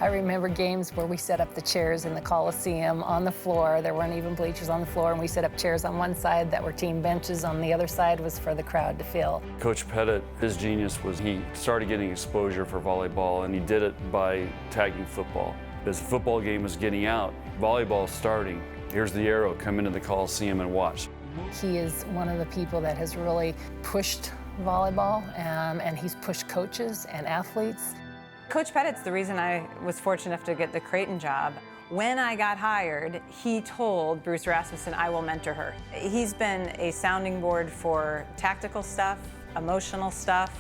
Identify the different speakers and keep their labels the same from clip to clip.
Speaker 1: remember games where we set up the chairs in the Coliseum on the floor. There weren't even bleachers on the floor, and we set up chairs on one side that were team benches. On the other side was for the crowd to fill.
Speaker 2: Coach Pettit, his genius was he started getting exposure for volleyball, and he did it by tagging football. As the football game was getting out, volleyball starting, here's the arrow, come into the Coliseum and watch.
Speaker 1: He is one of the people that has really pushed volleyball, and he's pushed coaches and athletes.
Speaker 3: Coach Pettit's the reason I was fortunate enough to get the Creighton job. When I got hired, he told Bruce Rasmussen, I will mentor her. He's been a sounding board for tactical stuff, emotional stuff.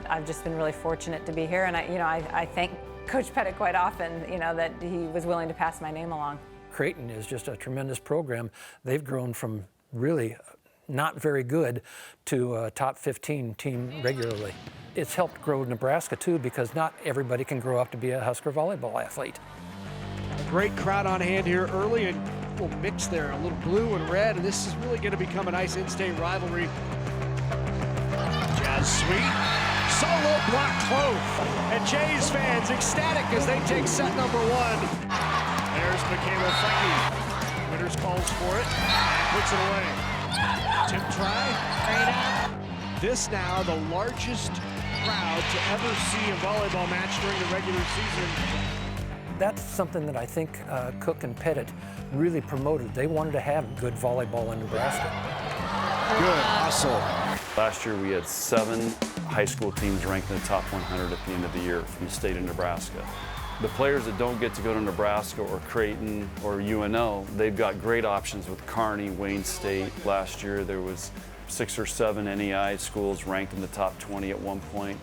Speaker 3: I've just been really fortunate to be here, and I thank Coach Pettit quite often, that he was willing to pass my name along.
Speaker 4: Creighton is just a tremendous program. They've grown from really not very good to a top 15 team regularly. It's helped grow Nebraska too, because not everybody can grow up to be a Husker volleyball athlete.
Speaker 5: A great crowd on hand here early, and we'll mix there, a little blue and red, and this is really going to become a nice in-state rivalry. Jazz Sweet, solo block close, and Jays fans ecstatic as they take set number one. There's Michaela Franke. Winters calls for it, puts it away. Tip try. This now the largest crowd to ever see a volleyball match during the regular season.
Speaker 4: That's something that I think Cook and Pettit really promoted. They wanted to have good volleyball in Nebraska.
Speaker 5: Good hustle.
Speaker 2: Last year we had 7 high school teams ranked in the top 100 at the end of the year from the state of Nebraska. The players that don't get to go to Nebraska or Creighton or UNO, they've got great options with Kearney, Wayne State. Last year there was 6 or 7 NEI schools ranked in the top 20 at one point.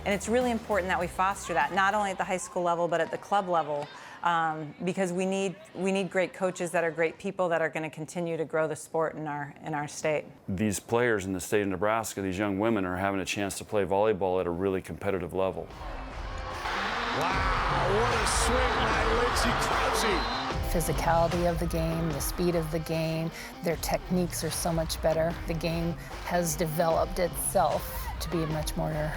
Speaker 3: And it's really important that we foster that, not only at the high school level, but at the club level, because we need great coaches that are great people that are going to continue to grow the sport in our state. These players in the state of Nebraska, these young women, are having a chance to play volleyball at a really competitive level.
Speaker 5: Wow, what a swing by Lindsey Krause.
Speaker 1: Physicality of the game, the speed of the game, their techniques are so much better. The game has developed itself to be much more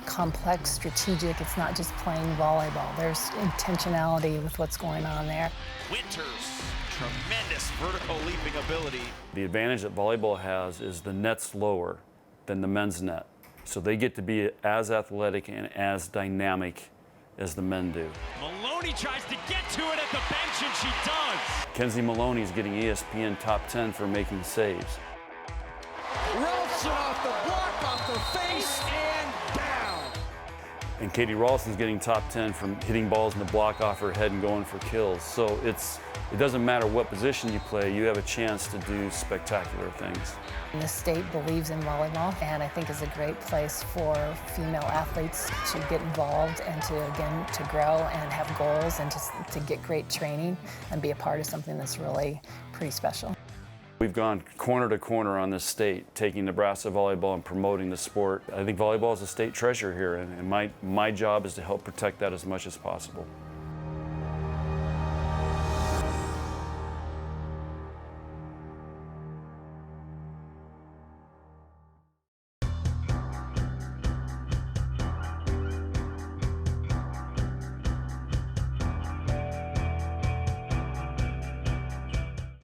Speaker 1: complex, strategic. It's not just playing volleyball. There's intentionality with what's going on there.
Speaker 6: Winters, tremendous vertical leaping ability.
Speaker 2: The advantage that volleyball has is the net's lower than the men's net. So they get to be as athletic and as dynamic as the men do.
Speaker 6: Maloney tries to get to it at the bench, and she does.
Speaker 2: Kenzie Maloney is getting ESPN top 10 for making saves.
Speaker 5: Ralston off the block, off the face, and down.
Speaker 2: And Katie Ralston's getting top 10 from hitting balls in the block off her head and going for kills. So it doesn't matter what position you play, you have a chance to do spectacular things.
Speaker 1: The state believes in volleyball, and I think is a great place for female athletes to get involved and to grow and have goals and to get great training and be a part of something that's really pretty special.
Speaker 2: We've gone corner to corner on this state, taking Nebraska volleyball and promoting the sport. I think volleyball is a state treasure here, and my job is to help protect that as much as possible.